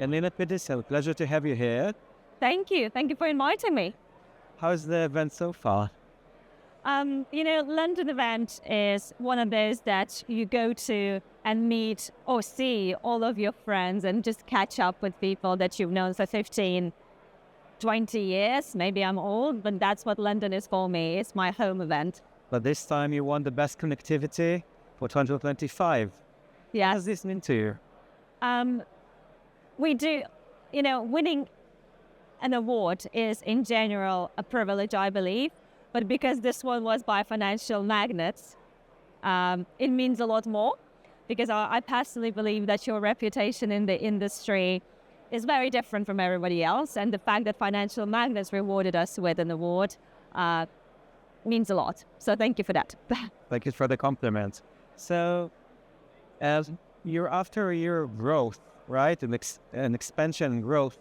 Elina Pedersen, pleasure to have you here. Thank you. Thank you for inviting me. How's the event so far? London event is one of those that you go to and meet or see all of your friends and just catch up with people that you've known for 15, 20 years. Maybe I'm old, but that's what London is for me. It's my home event. But this time you won the best connectivity for 2025. Yes. What does this mean to you? We do, winning an award is in general a privilege, I believe. But because this one was by Financial Magnates, it means a lot more, because I personally believe that your reputation in the industry is very different from everybody else. And the fact that Financial Magnates rewarded us with an award means a lot. So thank you for that. Thank you for the compliment. So, as you're after a year of growth, right? An expansion and growth.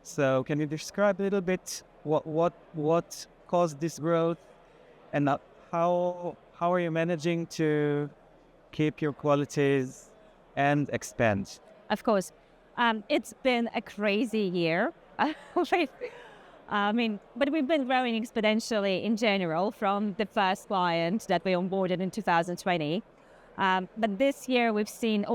So can you describe a little bit what caused this growth, and how are you managing to keep your qualities and expand? Of course. It's been a crazy year. But we've been growing exponentially in general from the first client that we onboarded in 2020. But this year we've seen,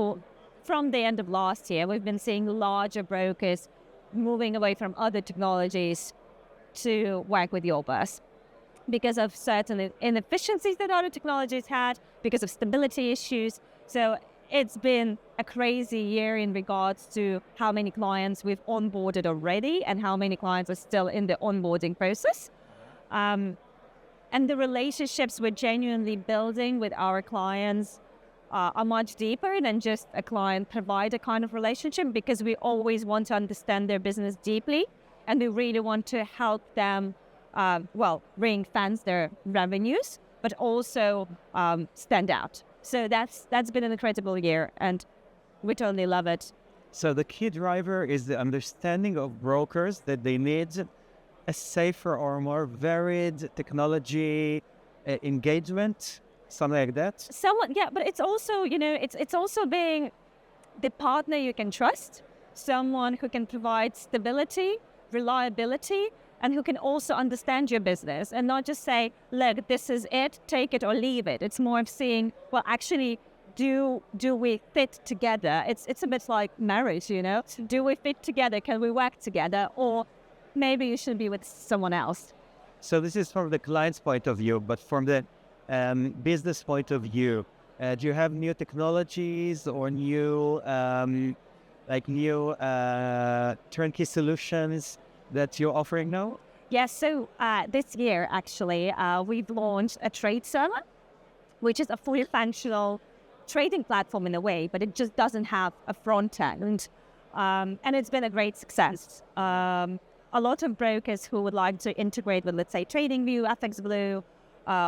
from the end of last year, we've been seeing larger brokers moving away from other technologies to work with your Bourse because of certain inefficiencies that other technologies had, because of stability issues. So it's been a crazy year in regards to how many clients we've onboarded already and how many clients are still in the onboarding process. And the relationships we're genuinely building with our clients are much deeper than just a client-provider kind of relationship, because we always want to understand their business deeply, and we really want to help them, ring-fence their revenues, but also stand out. So that's been an incredible year, and we totally love it. So the key driver is the understanding of brokers that they need a safer or more varied technology engagement, something like that. Somewhat, yeah, but it's also, it's also being the partner you can trust, someone who can provide stability, reliability, and who can also understand your business and not just say, look, this is it, take it or leave it. It's more of seeing, well, actually, do we fit together? It's a bit like marriage, Do we fit together? Can we work together? Or maybe you should be with someone else. So this is from the client's point of view, but from the business point of view, do you have new technologies or new turnkey solutions that you're offering now? Yes, so this year, actually, we've launched a trade server, which is a fully functional trading platform in a way, but it just doesn't have a front end. And it's been a great success. A lot of brokers who would like to integrate with, let's say, TradingView, FXBlue,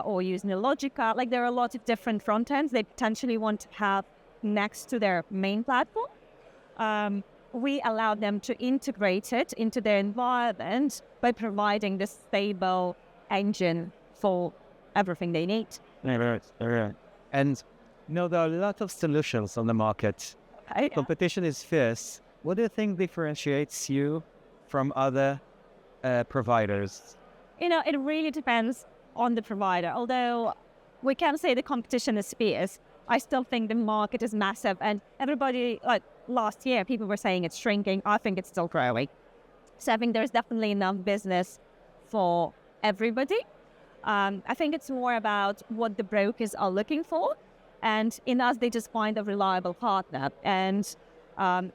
or use Logica, there are a lot of different front ends they potentially want to have next to their main platform. We allow them to integrate it into their environment by providing this stable engine for everything they need. All right. And there are a lot of solutions on the market. Yeah. Competition is fierce. What do you think differentiates you from other providers? It really depends on the provider. Although we can say the competition is fierce, I still think the market is massive, and everybody, last year, people were saying it's shrinking. I think it's still growing. So I think there's definitely enough business for everybody. I think it's more about what the brokers are looking for, and in us, they just find a reliable partner. And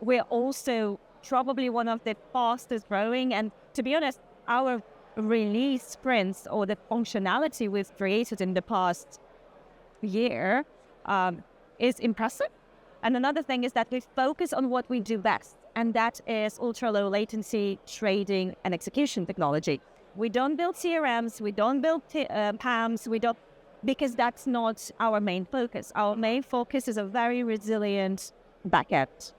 we're also probably one of the fastest growing, and to be honest, our release sprints or the functionality we've created in the past year is impressive. And another thing is that we focus on what we do best, and that is ultra-low latency trading and execution technology. We don't build CRMs, we don't build PAMs, because that's not our main focus. Our main focus is a very resilient backend.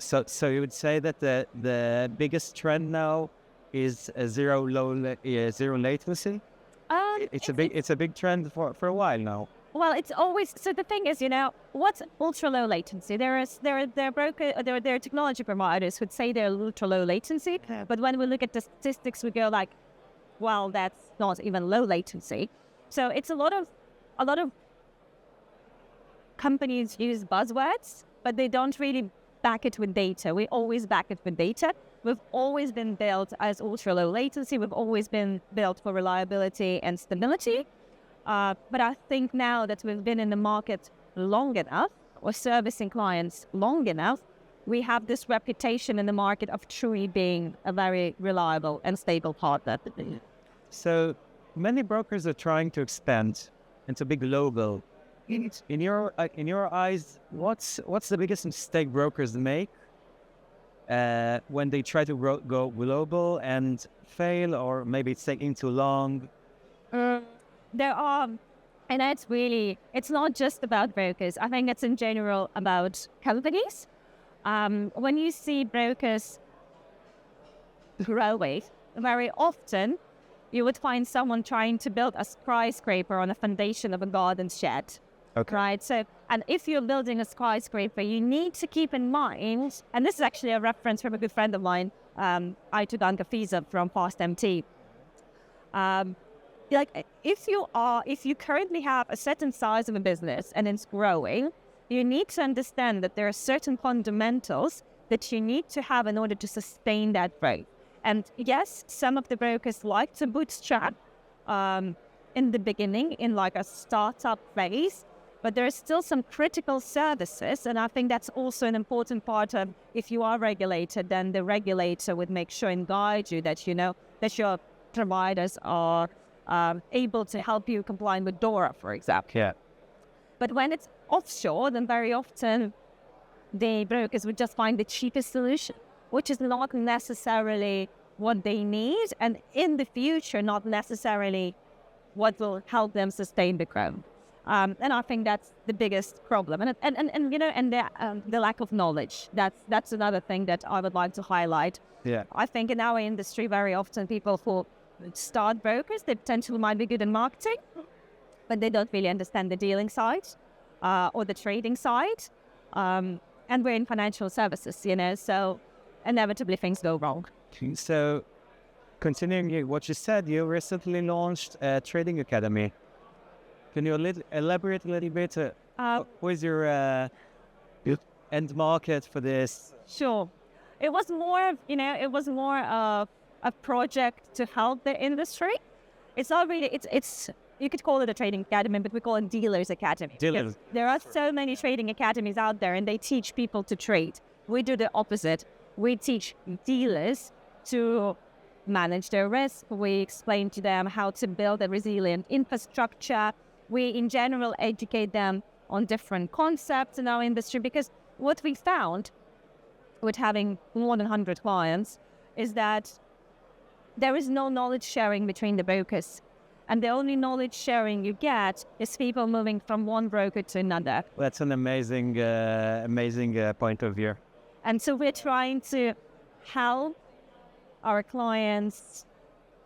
So you would say that the biggest trend now is zero latency? It's a big trend for a while now. Well, it's always so. The thing is, what's ultra low latency? There are technology providers who'd say they're ultra low latency, but when we look at the statistics, we go like, well, that's not even low latency. So it's a lot of companies use buzzwords, but they don't really back it with data. We always back it with data. We've always been built as ultra low latency. We've always been built for reliability and stability. But I think now that we've been in the market long enough, or servicing clients long enough, we have this reputation in the market of truly being a very reliable and stable partner. So many brokers are trying to expand into big global. In your eyes, what's the biggest mistake brokers make when they try to go global and fail, or maybe it's taking too long? There are, and it's not just about brokers. I think it's in general about companies. When you see brokers growing, very often you would find someone trying to build a skyscraper on a foundation of a garden shed. Okay. Right. So, and if you're building a skyscraper, you need to keep in mind, and this is actually a reference from a good friend of mine, Aytu Fiza from Fast MT. Like if you currently have a certain size of a business and it's growing, you need to understand that there are certain fundamentals that you need to have in order to sustain that growth. And yes, some of the brokers like to bootstrap in the beginning in like a startup phase, but there are still some critical services. And I think that's also an important part of, if you are regulated, then the regulator would make sure and guide you that, that your providers are able to help you comply with DORA, for example. Yeah. But when it's offshore, then very often the brokers would just find the cheapest solution, which is not necessarily what they need, and in the future, not necessarily what will help them sustain the growth. And I think that's the biggest problem, and the lack of knowledge. That's another thing that I would like to highlight. Yeah. I think in our industry, very often people who start brokers, they potentially might be good in marketing, but they don't really understand the dealing side or the trading side. And we're in financial services, so inevitably things go wrong. So, continuing what you said, you recently launched a trading academy. Can you elaborate a little bit? What is your end market for this? Sure. It was more of a project to help the industry. It's not really, it's you could call it a trading academy, but we call it dealers academy. Dealers. There are so many trading academies out there, and they teach people to trade. We do the opposite. We teach dealers to manage their risk. We explain to them how to build a resilient infrastructure. We, in general, educate them on different concepts in our industry, because what we found with having more than 100 clients is that there is no knowledge sharing between the brokers. And the only knowledge sharing you get is people moving from one broker to another. That's an amazing point of view. And so we're trying to help our clients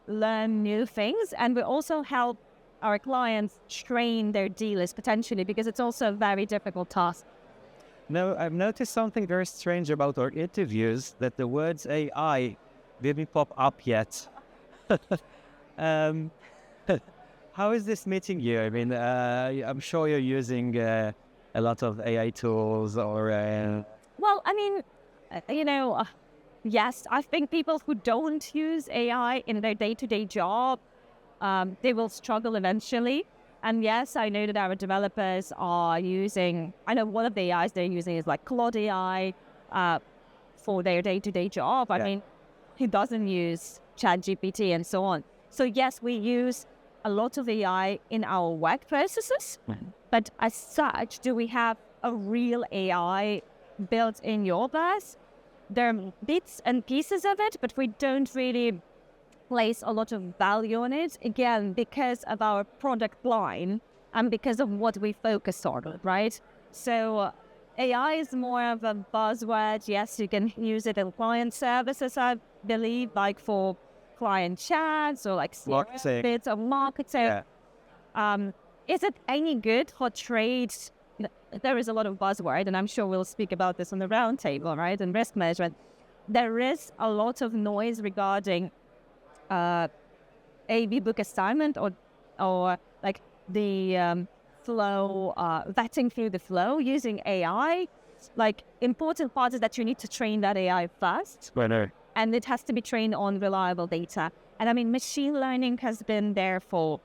learn new things, and we also help our clients train their dealers potentially, because it's also a very difficult task. No, I've noticed something very strange about our interviews, that the words AI didn't pop up yet. How is this meeting you? I mean, I'm sure you're using a lot of AI tools or... Well, I mean, yes, I think people who don't use AI in their day-to-day job, they will struggle eventually. And yes, I know that our developers are using, I know one of the AIs they're using is like Claude AI for their day-to-day job. I mean, he doesn't use ChatGPT and so on. So yes, we use a lot of AI in our work processes, but as such, do we have a real AI built in your Bourse? There are bits and pieces of it, but we don't really place a lot of value on it, again, because of our product line and because of what we focus on, right? So AI is more of a buzzword. Yes, you can use it in client services, I believe, like for client chats or like marketing. bits of marketing. Yeah. is it any good for trades? There is a lot of buzzword, and I'm sure we'll speak about this on the roundtable, right? And risk management. There is a lot of noise regarding A/B book assignment or like the flow, vetting through the flow using AI. Like important part is that you need to train that AI first. And it has to be trained on reliable data. And I mean, machine learning has been there for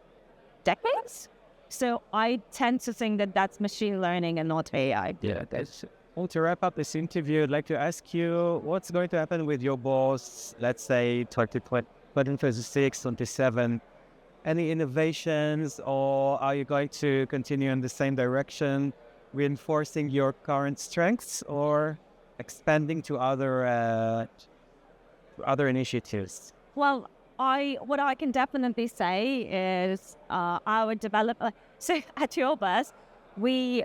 decades. So I tend to think that that's machine learning and not AI. Yeah, that's. Well, to wrap up this interview, I'd like to ask you what's going to happen with your Bourse, let's say 2026, 27. Any innovations, or are you going to continue in the same direction, reinforcing your current strengths or expanding to other initiatives? Well, what I can definitely say is our developer. So at your Bourse, we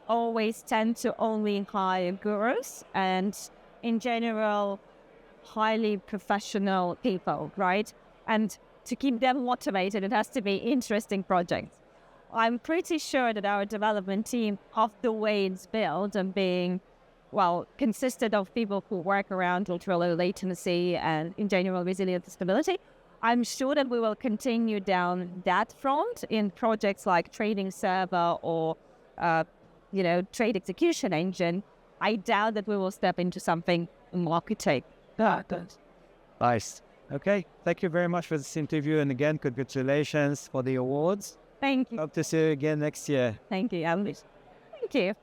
always tend to only hire gurus and, in general, highly professional people, right? And to keep them motivated, it has to be interesting projects. I'm pretty sure that our development team, of the way it's built and being, well, consisted of people who work around ultra-low latency and, in general, resilience and stability, I'm sure that we will continue down that front in projects like trading server or, trade execution engine. I doubt that we will step into something marketing. Nice. Okay, thank you very much for this interview, and again, congratulations for the awards. Thank you. Hope to see you again next year. Thank you, Alice. Thank you.